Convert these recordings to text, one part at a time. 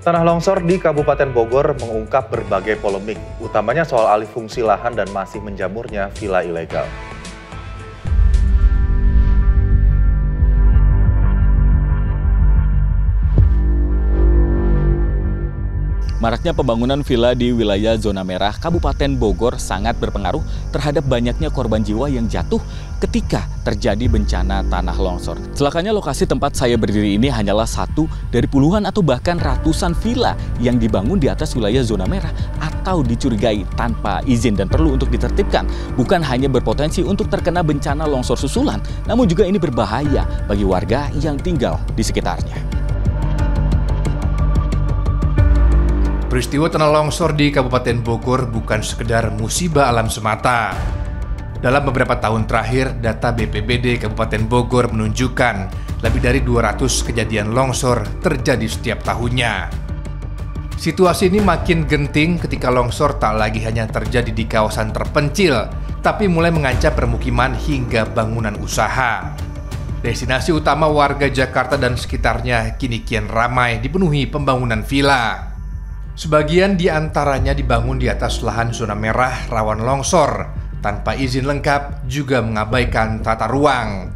Tanah longsor di Kabupaten Bogor mengungkap berbagai polemik, utamanya soal alih fungsi lahan dan masih menjamurnya villa ilegal. Maraknya pembangunan villa di wilayah zona merah Kabupaten Bogor sangat berpengaruh terhadap banyaknya korban jiwa yang jatuh ketika terjadi bencana tanah longsor. Celakanya lokasi tempat saya berdiri ini hanyalah satu dari puluhan atau bahkan ratusan villa yang dibangun di atas wilayah zona merah atau dicurigai tanpa izin dan perlu untuk ditertibkan. Bukan hanya berpotensi untuk terkena bencana longsor susulan, namun juga ini berbahaya bagi warga yang tinggal di sekitarnya. Peristiwa tanah longsor di Kabupaten Bogor bukan sekedar musibah alam semata. Dalam beberapa tahun terakhir, data BPBD Kabupaten Bogor menunjukkan lebih dari 200 kejadian longsor terjadi setiap tahunnya. Situasi ini makin genting ketika longsor tak lagi hanya terjadi di kawasan terpencil, tapi mulai mengancam permukiman hingga bangunan usaha. Destinasi utama warga Jakarta dan sekitarnya kini kian ramai dipenuhi pembangunan villa. Sebagian di antaranya dibangun di atas lahan zona merah rawan longsor, tanpa izin lengkap juga mengabaikan tata ruang.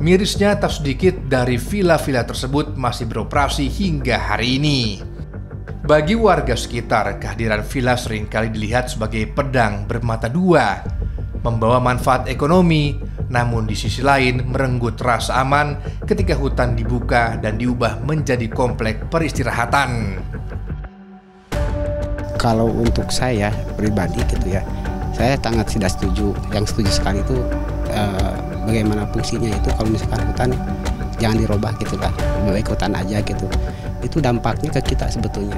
Mirisnya tak sedikit dari villa-villa tersebut masih beroperasi hingga hari ini. Bagi warga sekitar, kehadiran villa seringkali dilihat sebagai pedang bermata dua, membawa manfaat ekonomi, namun di sisi lain merenggut rasa aman ketika hutan dibuka dan diubah menjadi komplek peristirahatan. Kalau untuk saya pribadi gitu ya, saya sangat tidak setuju. Yang setuju sekali itu bagaimana fungsinya itu kalau misalkan hutan jangan dirubah gitu kan, lebih baik hutan aja gitu. Itu dampaknya ke kita sebetulnya,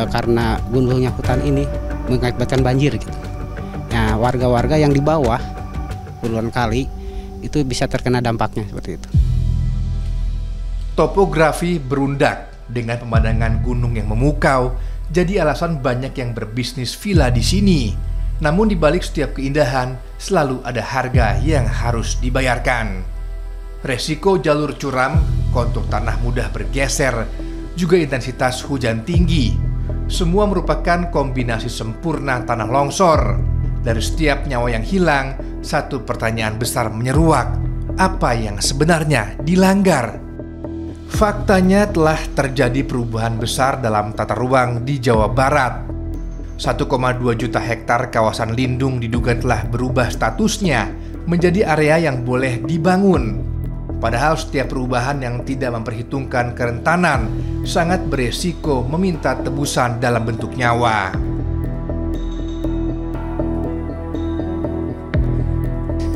karena gundulnya hutan ini mengakibatkan banjir gitu. Nah, warga-warga yang di bawah puluhan kali itu bisa terkena dampaknya seperti itu. Topografi berundak dengan pemandangan gunung yang memukau jadi alasan banyak yang berbisnis villa di sini. Namun di balik setiap keindahan selalu ada harga yang harus dibayarkan. Resiko jalur curam, kontur tanah mudah bergeser, juga intensitas hujan tinggi. Semua merupakan kombinasi sempurna tanah longsor. Dari setiap nyawa yang hilang, satu pertanyaan besar menyeruak. Apa yang sebenarnya dilanggar? Faktanya telah terjadi perubahan besar dalam tata ruang di Jawa Barat. 1,2 juta hektar kawasan lindung diduga telah berubah statusnya menjadi area yang boleh dibangun. Padahal setiap perubahan yang tidak memperhitungkan kerentanan sangat beresiko meminta tebusan dalam bentuk nyawa.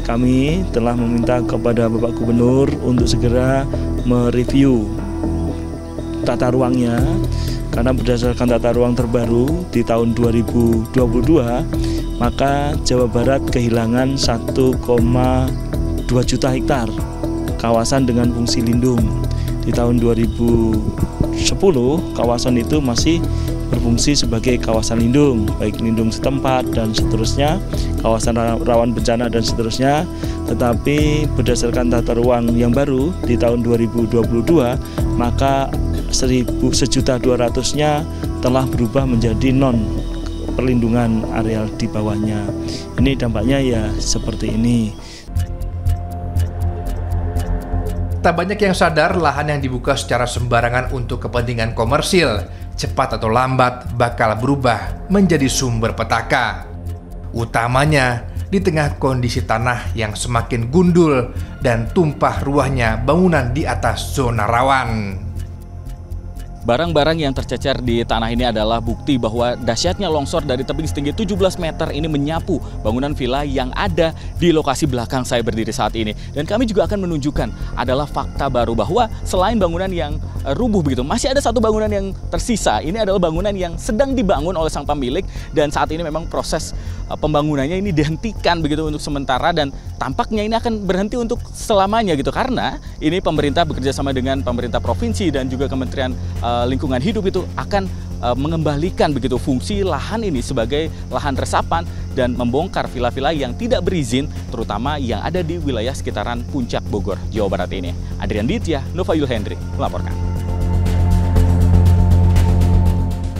Kami telah meminta kepada Bapak Gubernur untuk segera mereview tata ruangnya, karena berdasarkan tata ruang terbaru di tahun 2022 maka Jawa Barat kehilangan 1,2 juta hektar kawasan dengan fungsi lindung. Di tahun 2010 kawasan itu masih berfungsi sebagai kawasan lindung, baik lindung setempat dan seterusnya, kawasan rawan bencana dan seterusnya. Tetapi berdasarkan tata ruang yang baru di tahun 2022 maka 1.200-nya telah berubah menjadi non perlindungan areal di bawahnya. Ini dampaknya ya seperti ini. Tak banyak yang sadar lahan yang dibuka secara sembarangan untuk kepentingan komersil cepat atau lambat bakal berubah menjadi sumber petaka. Utamanya di tengah kondisi tanah yang semakin gundul dan tumpah ruahnya bangunan di atas zona rawan. Barang-barang yang tercecer di tanah ini adalah bukti bahwa dahsyatnya longsor dari tebing setinggi 17 meter ini menyapu bangunan villa yang ada di lokasi belakang saya berdiri saat ini. Dan kami juga akan menunjukkan adalah fakta baru bahwa selain bangunan yang rubuh begitu, masih ada satu bangunan yang tersisa. Ini adalah bangunan yang sedang dibangun oleh sang pemilik dan saat ini memang proses pembangunannya ini dihentikan begitu untuk sementara dan tampaknya ini akan berhenti untuk selamanya gitu, karena ini pemerintah bekerja sama dengan pemerintah provinsi dan juga Kementerian Lingkungan Hidup itu akan mengembalikan begitu fungsi lahan ini sebagai lahan resapan dan membongkar villa-villa yang tidak berizin, terutama yang ada di wilayah sekitaran Puncak Bogor, Jawa Barat ini. Adrian Ditya, Nova Yul Hendrik melaporkan.